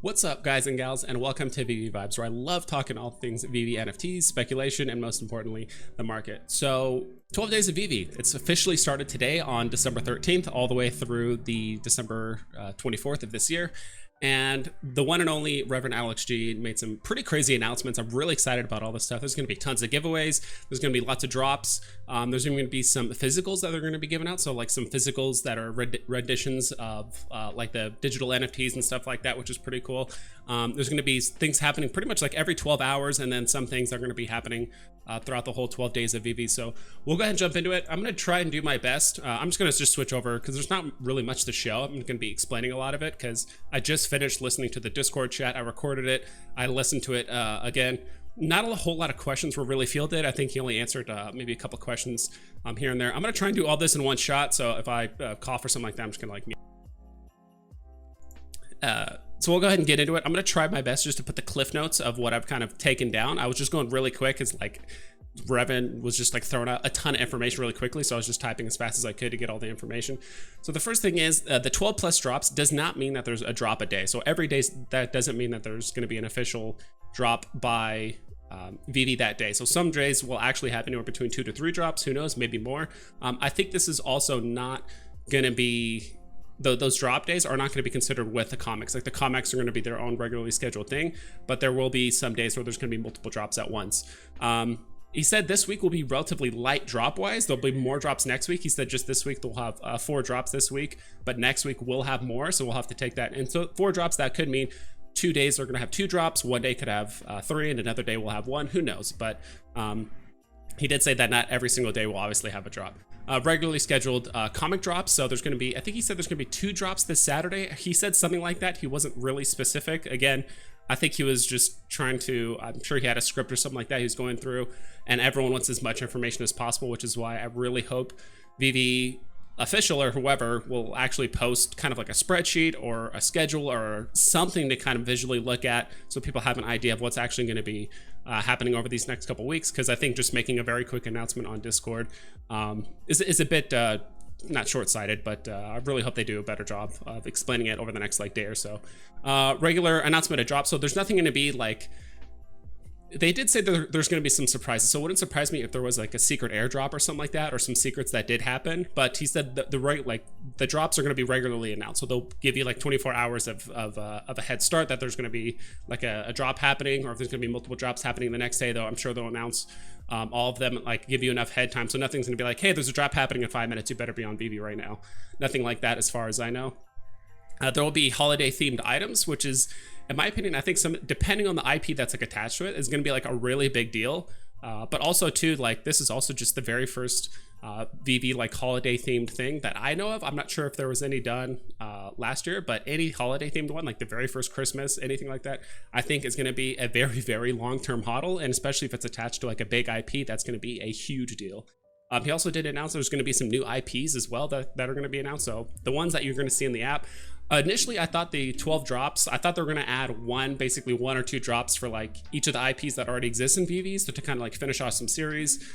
What's up, guys and gals, and welcome to veve Vibes, where I love talking all things veve NFTs, speculation, and most importantly, the market. So 12 days of veve. It's officially started today on December 13th, all the way through the December 24th of this year. And the one and only Reverend Alex G made some pretty crazy announcements. I'm really excited about all this stuff. There's going to be tons of giveaways. There's going to be lots of drops. There's even going to be some physicals that are going to be given out. So like some physicals that are renditions of like the digital NFTs and stuff like that, which is pretty cool. There's going to be things happening pretty much like every 12 hours. And then some things are going to be happening throughout the whole 12 days of veve. So we'll go ahead and jump into it. I'm going to try and do my best. I'm just going to switch over because there's not really much to show. I'm going to be explaining a lot of it because I just finished listening to the Discord chat. I recorded it. I listened to it again. Not a whole lot of questions were really fielded. I think he only answered maybe a couple questions here and there. I'm going to try and do all this in one shot. So if I cough or something like that, I'm just going to like mute. So we'll go ahead and get into it. I'm going to try my best just to put the cliff notes of what I've kind of taken down. I was just going really quick. It's like Revan was just like throwing out a ton of information really quickly. So I was just typing as fast as I could to get all the information. So the first thing is the 12 plus drops does not mean that there's a drop a day. So every day, that doesn't mean that there's going to be an official drop by veve that day. So some days will actually have anywhere between 2 to 3 drops. Who knows, maybe more. I think this is also not going to be those drop days are not going to be considered with the comics. Like the comics are going to be their own regularly scheduled thing, but there will be some days where there's going to be multiple drops at once. He said this week will be relatively light drop wise. There'll be more drops next week. He said just this week they'll have 4 drops this week, but next week we'll have more. So we'll have to take that. And so 4 drops, that could mean 2 days are going to have 2 drops. One day could have 3 and another day will have 1. Who knows? But he did say that not every single day will obviously have a drop. Regularly scheduled comic drops. So there's going to be, I think he said there's going to be 2 drops this Saturday. He said something like that. He wasn't really specific. Again, I think he was just trying to, I'm sure he had a script or something like that he's going through, and everyone wants as much information as possible, which is why I really hope veve official or whoever will actually post kind of like a spreadsheet or a schedule or something to kind of visually look at so people have an idea of what's actually going to be happening over these next couple weeks. Because I think just making a very quick announcement on Discord is a bit not short-sighted, but I really hope they do a better job of explaining it over the next like day or so. Regular announcement of drop. So there's nothing going to be like, they did say that there's going to be some surprises. So it wouldn't surprise me if there was like a secret airdrop or something like that, or some secrets that did happen. But he said that the drops are going to be regularly announced. So they'll give you like 24 hours of a head start that there's going to be like a drop happening, or if there's going to be multiple drops happening the next day, though, I'm sure they'll announce all of them, like give you enough head time. So nothing's going to be like, hey, there's a drop happening in 5 minutes. You better be on veve right now. Nothing like that as far as I know. There will be holiday themed items, which is, in my opinion, I think some, depending on the IP that's like attached to it, is going to be like a really big deal. But also too, like this is also just the very first veve like holiday themed thing that I know of. I'm not sure if there was any done last year, but any holiday themed one, like the very first Christmas, anything like that, I think is going to be a very, very long-term hodl. And especially if it's attached to like a big IP, that's going to be a huge deal. He also did announce there's going to be some new IPs as well that are going to be announced. So the ones that you're going to see in the app. Initially, I thought the 12 drops, I thought they were going to add basically 1 or 2 drops for like each of the IPs that already exist in veve, so to kind of like finish off some series,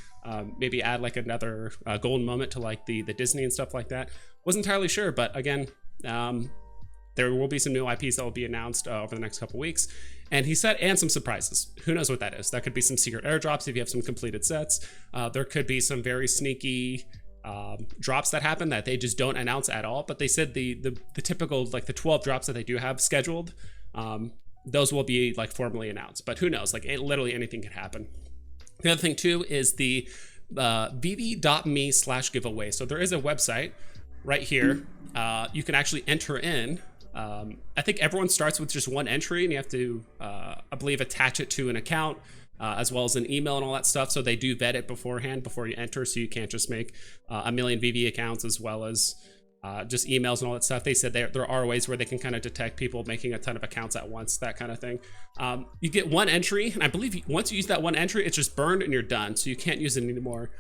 maybe add like another golden moment to like the Disney and stuff like that. Wasn't entirely sure, but again, there will be some new IPs that will be announced over the next couple weeks. And he said, and some surprises. Who knows what that is? That could be some secret airdrops if you have some completed sets. There could be some very sneaky drops that happen that they just don't announce at all. But they said the typical, like the 12 drops that they do have scheduled, those will be like formally announced. But who knows? Like literally anything could happen. The other thing too is the veve.me/giveaway. So there is a website right here. You can actually enter in. I think everyone starts with just 1 entry, and you have to, I believe, attach it to an account, as well as an email and all that stuff. So they do vet it beforehand before you enter, so you can't just make a million veve accounts as well as just emails and all that stuff. They said there are ways where they can kind of detect people making a ton of accounts at once, that kind of thing. You get 1 entry, and I believe once you use that 1 entry, it's just burned and you're done, so you can't use it anymore.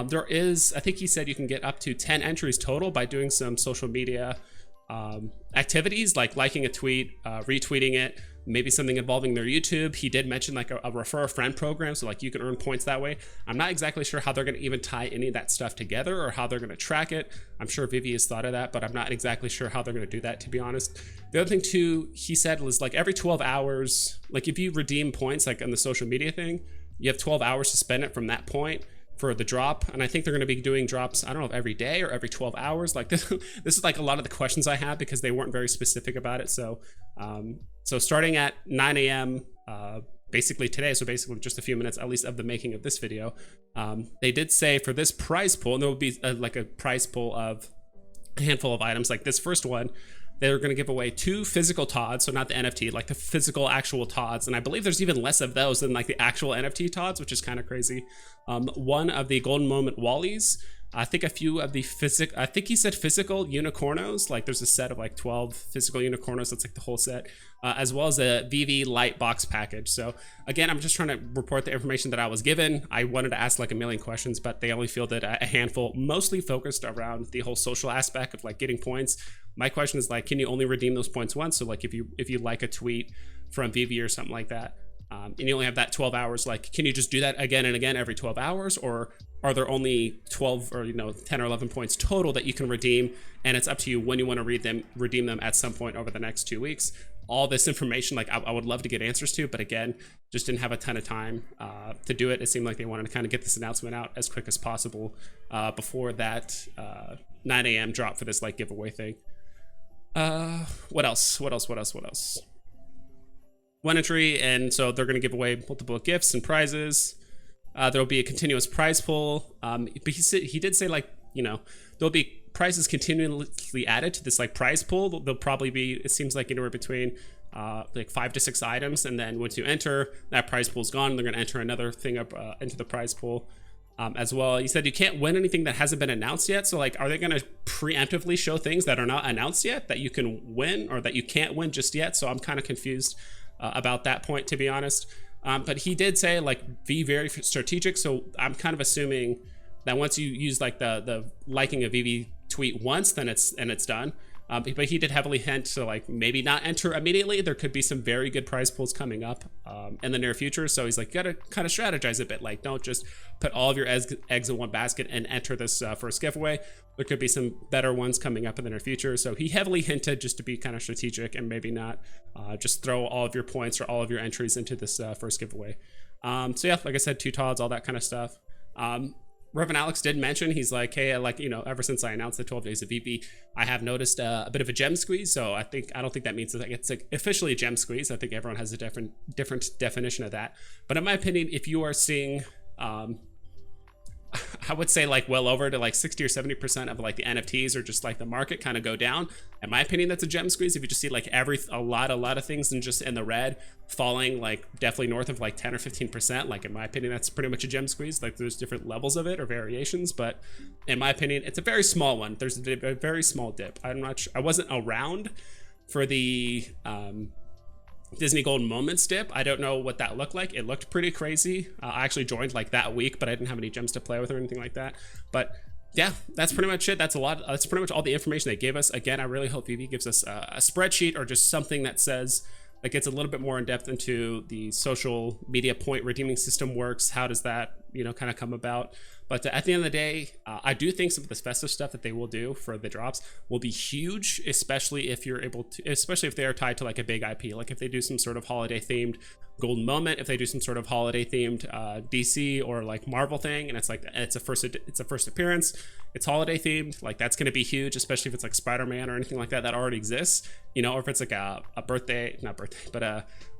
There is, I think he said you can get up to 10 entries total by doing some social media activities like liking a tweet, retweeting it, maybe something involving their YouTube. He did mention like a refer a friend program, so like you can earn points that way. I'm not exactly sure how they're going to even tie any of that stuff together or how they're going to track it. I'm sure veve has thought of that, but I'm not exactly sure how they're going to do that, to be honest. The other thing too, he said, was like every 12 hours, like if you redeem points like on the social media thing, you have 12 hours to spend it from that point for the drop. And I think they're going to be doing drops, I don't know if every day or every 12 hours. Like this is like a lot of the questions I have because they weren't very specific about it. So so starting at 9 a.m. Basically today, so basically just a few minutes at least of the making of this video, they did say for this prize pool, and there will be like a prize pool of a handful of items. Like this first one, they're going to give away 2 physical Todds, so not the NFT, like the physical actual Todds. And I believe there's even less of those than like the actual NFT Todds, which is kind of crazy. One of the Golden Moment Wallies. I think a few of the I think he said physical unicornos, like there's a set of like 12 physical unicornos, that's like the whole set, as well as a veve light box package. So again, I'm just trying to report the information that I was given. I wanted to ask like a million questions, but they only fielded a handful, mostly focused around the whole social aspect of like getting points. My question is like, can you only redeem those points once? So like if you like a tweet from veve or something like that, and you only have that 12 hours, like can you just do that again and again every 12 hours, or are there only 12 or 10 or 11 points total that you can redeem, and it's up to you when you want to redeem them at some point over the next 2 weeks? All this information, like I would love to get answers to, but again, just didn't have a ton of time to do it. It seemed like they wanted to kind of get this announcement out as quick as possible before that 9 a.m. drop for this like giveaway thing. What else? One entry, and so they're going to give away multiple gifts and prizes. There'll be a continuous prize pool. But he did say like, there'll be prizes continually added to this like prize pool. There'll probably be, it seems like anywhere between like 5 to 6 items. And then once you enter, that prize pool's gone. They're going to enter another thing up into the prize pool as well. He said you can't win anything that hasn't been announced yet. So like, are they going to preemptively show things that are not announced yet that you can win or that you can't win just yet? So I'm kind of confused about that point, to be honest. But he did say like be very strategic. So I'm kind of assuming that once you use like the liking a veve tweet once, then it's done. But he did heavily hint to like maybe not enter immediately. There could be some very good prize pools coming up in the near future. So he's like, you gotta kind of strategize a bit. Like don't just put all of your eggs in one basket and enter this first giveaway. There could be some better ones coming up in the near future. So he heavily hinted just to be kind of strategic and maybe not just throw all of your points or all of your entries into this first giveaway. So yeah, like I said, 2 Todds, all that kind of stuff. Reverend Alex did mention, he's like, hey, like, ever since I announced the 12 days of veve, I have noticed a bit of a gem squeeze. So I don't think that means that it's like officially a gem squeeze. I think everyone has a different definition of that. But in my opinion, if you are seeing, I would say like well over to like 60 or 70% of like the NFTs or just like the market kind of go down. In my opinion, that's a gem squeeze. If you just see like a lot of things and just in the red falling like definitely north of like 10 or 15%, like in my opinion, that's pretty much a gem squeeze. Like there's different levels of it or variations, but in my opinion, it's a very small one. There's a very small dip. I wasn't around for the Disney Golden Moments dip. I don't know what that looked like. It looked pretty crazy. I actually joined like that week, but I didn't have any gems to play with or anything like that. But yeah, that's pretty much it. That's pretty much all the information they gave us. Again, I really hope veve gives us a spreadsheet or just something that says, like, gets a little bit more in depth into the social media point redeeming system works. How does that, kind of come about? But at the end of the day, I do think some of this festive stuff that they will do for the drops will be huge, especially if they are tied to like a big IP. Like if they do some sort of holiday themed Golden Moment, if they do some sort of holiday themed DC or like Marvel thing, and it's like it's a first appearance, it's holiday themed, like that's going to be huge, especially if it's like Spider-Man or anything like that already exists, or if it's like a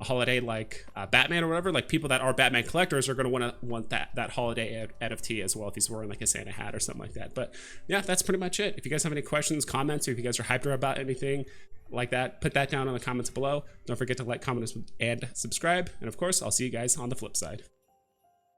holiday like Batman or whatever. Like people that are Batman collectors are going to want that holiday NFT as well if he's wearing like a Santa hat or something like that. But yeah, that's pretty much it. If you guys have any questions, comments, or if you guys are hyped about anything like that, put that down in the comments below. Don't forget to like, comment, and subscribe. And of course, I'll see you guys on the flip side.